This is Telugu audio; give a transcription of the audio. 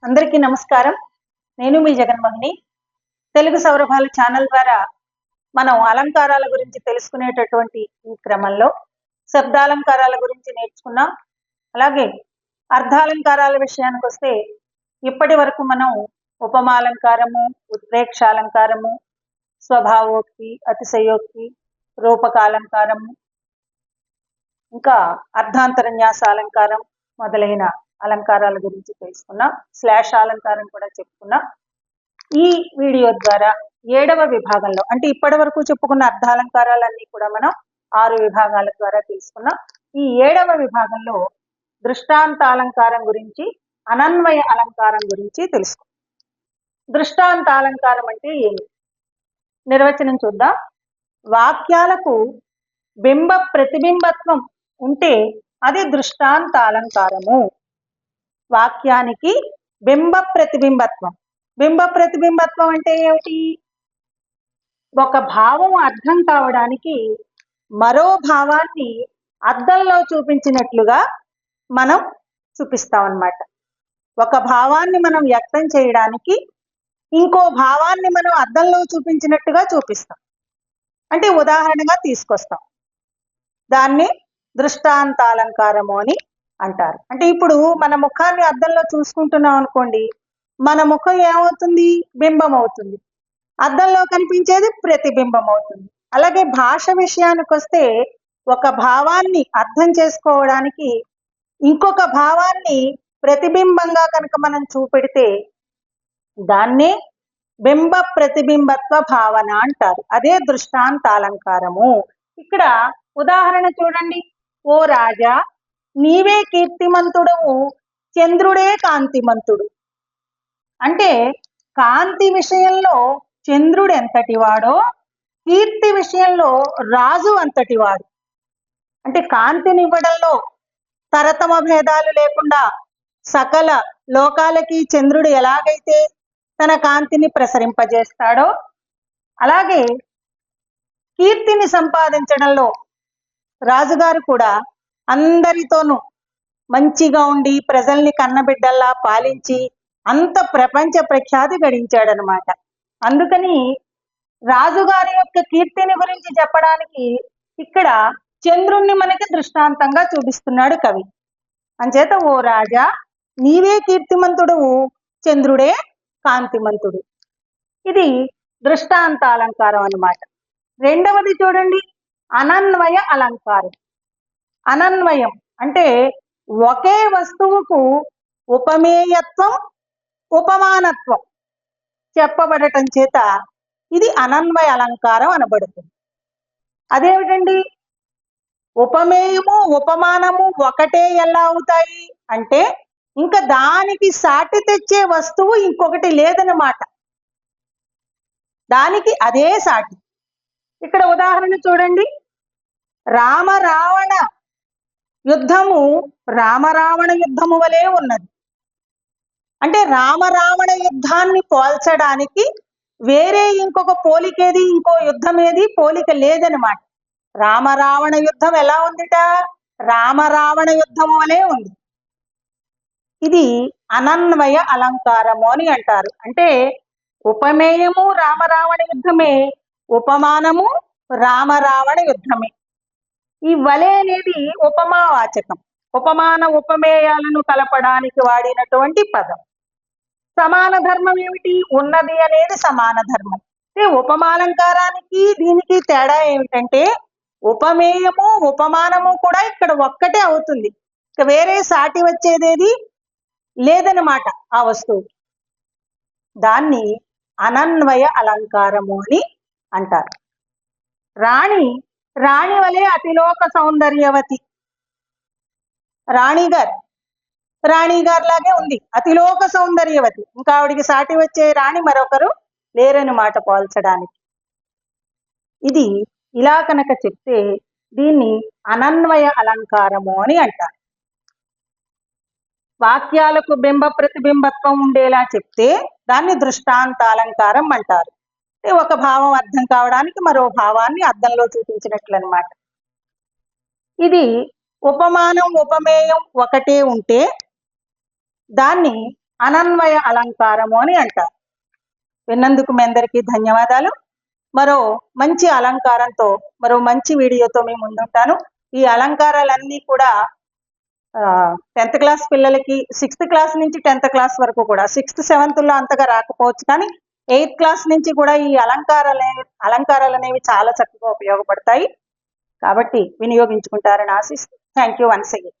అందరికీ నమస్కారం. నేను మీ జగన్మోహిని. తెలుగు సౌరభాల ఛానల్ ద్వారా మనం అలంకారాల గురించి తెలుసుకునేటటువంటి ఈ క్రమంలో శబ్దాలంకారాల గురించి నేర్చుకున్నాం. అలాగే అర్థాలంకారాల విషయానికి వస్తే ఇప్పటి వరకు మనం ఉపమాలంకారము, ఉత్ప్రేక్షాలంకారము, స్వభావోక్తి, అతిశయోక్తి, రూపకాలంకారము, ఇంకా అర్థాంతరన్యాసాలంకారం మొదలైన అలంకారాల గురించి తెలుసుకున్నాం. స్లాష్ అలంకారం కూడా చెప్పుకున్నాం. ఈ వీడియో ద్వారా 7వ విభాగంలో, అంటే ఇప్పటి వరకు చెప్పుకున్న అర్థాలంకారాలన్నీ కూడా మనం 6 విభాగాల ద్వారా తెలుసుకున్నాం. ఈ 7వ విభాగంలో దృష్టాంతాలంకారం గురించి, అనన్వయ అలంకారం గురించి తెలుసుకున్నాం. దృష్టాంతాలంకారం అంటే ఏమి? నిర్వచనం చూద్దాం. వాక్యాలకు బింబ ప్రతిబింబత్వం ఉంటే అది దృష్టాంతాలంకారము. వాక్యానికి బింబ ప్రతిబింబత్వం. బింబ ప్రతిబింబత్వం అంటే ఏమిటి? ఒక భావం అర్థం కావడానికి మరో భావాన్ని అద్దంలో చూపించినట్లుగా మనం చూపిస్తాం అన్నమాట. ఒక భావాన్ని మనం వ్యక్తం చేయడానికి ఇంకో భావాన్ని మనం అద్దంలో చూపించినట్టుగా చూపిస్తాం. అంటే ఉదాహరణగా తీసుకొస్తాం. దాన్ని దృష్టాంతాలంకారము అని అంటారు. అంటే ఇప్పుడు మన ముఖాన్ని అద్దంలో చూసుకుంటున్నాం అనుకోండి, మన ముఖం ఏమవుతుంది? బింబం అవుతుంది. అద్దంలో కనిపించేది ప్రతిబింబం అవుతుంది. అలాగే భాష విషయానికి వస్తే ఒక భావాన్ని అర్థం చేసుకోవడానికి ఇంకొక భావాన్ని ప్రతిబింబంగా కనుక మనం చూపెడితే దాన్నే బింబ ప్రతిబింబత్వ భావన అంటారు. అదే దృష్టాంతాలంకారము. ఇక్కడ ఉదాహరణ చూడండి. ఓ రాజా, నీవే కీర్తిమంతుడవు, చంద్రుడే కాంతిమంతుడు. అంటే కాంతి విషయంలో చంద్రుడు ఎంతటి వాడో కీర్తి విషయంలో రాజు అంతటి వాడు. అంటే కాంతినివ్వడంలో తరతమ భేదాలు లేకుండా సకల లోకాలకి చంద్రుడు ఎలాగైతే తన కాంతిని ప్రసరింపజేస్తాడో, అలాగే కీర్తిని సంపాదించడంలో రాజుగారు కూడా అందరితోనూ మంచిగా ఉండి ప్రజల్ని కన్నబిడ్డల్లా పాలించి అంత ప్రపంచ ప్రఖ్యాతి గడించాడనమాట. అందుకని రాజుగారి యొక్క కీర్తిని గురించి చెప్పడానికి ఇక్కడ చంద్రుణ్ణి మనకి దృష్టాంతంగా చూపిస్తున్నాడు కవి. అంచేత ఓ రాజా, నీవే కీర్తిమంతుడువు, చంద్రుడే కాంతిమంతుడు. ఇది దృష్టాంతాలంకారం అన్నమాట. రెండవది చూడండి, అనన్వయ అలంకారం. అనన్వయం అంటే ఒకే వస్తువుకు ఉపమేయత్వం, ఉపమానత్వం చెప్పబడటం చేత ఇది అనన్వయ అలంకారం అనబడుతుంది. అదేమిటండి? ఉపమేయము ఉపమానము ఒకటే ఎలా అవుతాయి అంటే ఇంకా దానికి సాటి తెచ్చే వస్తువు ఇంకొకటి లేదన్నమాట. దానికి అదే సాటి. ఇక్కడ ఉదాహరణ చూడండి. రామరావణ యుద్ధము రామరావణ యుద్ధము వలె ఉన్నది. అంటే రామరావణ యుద్ధాన్ని పోల్చడానికి వేరే ఇంకొక పోలికేది, ఇంకో యుద్ధం ఏది పోలిక లేదనమాట. రామరావణ యుద్ధం ఎలా ఉందిట? రామరావణ యుద్ధం వలె ఉంది. ఇది అనన్వయ అలంకారము అని అంటారు. అంటే ఉపమేయము రామరావణ యుద్ధమే, ఉపమానము రామరావణ యుద్ధమే. ఈ వలె అనేది ఉపమావాచకం. ఉపమాన ఉపమేయాలను కలపడానికి వాడినటువంటి పదం. సమాన ధర్మం ఏమిటి? ఉన్నది అనేది సమాన ధర్మం. ఉపమాలంకారానికి దీనికి తేడా ఏమిటంటే ఉపమేయము ఉపమానము కూడా ఇక్కడ ఒక్కటే అవుతుంది. ఇక వేరే సాటి వచ్చేదేది లేదన్నమాట ఆ వస్తువు. దాన్ని అనన్వయ అలంకారము అని అంటారు. రాణి వలె అతిలోక సౌందర్యవతి. రాణిగారు లాగే ఉంది, అతిలోక సౌందర్యవతి. ఇంకా ఆవిడికి సాటి వచ్చే రాణి మరొకరు లేరని మాట పోల్చడానికి. ఇది ఇలా కనుక చెప్తే దీన్ని అనన్వయ అలంకారము అని అంటారు. వాక్యాలకు బింబ ప్రతిబింబత్వం ఉండేలా చెప్తే దాన్ని దృష్టాంతాలంకారం అంటారు. ఒక భావం అర్థం కావడానికి మరో భావాన్ని అద్దంలో చూపించినట్లు అనమాట. ఇది ఉపమానం ఉపమేయం ఒకటే ఉంటే దాన్ని అనన్వయ అలంకారము అని అంటారు. విన్నందుకు మీ అందరికీ ధన్యవాదాలు. మరో మంచి అలంకారంతో మరో మంచి వీడియోతో మీ ముందుంటాను. ఈ అలంకారాలన్నీ కూడా 10th క్లాస్ పిల్లలకి 6th క్లాస్ నుంచి 10th క్లాస్ వరకు కూడా 6th 7th లో అంతగా రాకపోవచ్చు, కానీ 8th క్లాస్ నుంచి కూడా ఈ అలంకారాలు అనేవి చాలా చక్కగా ఉపయోగపడతాయి. కాబట్టి వినియోగించుకుంటారని ఆశిస్తూ థ్యాంక్ యూ వన్స్ అగైన్.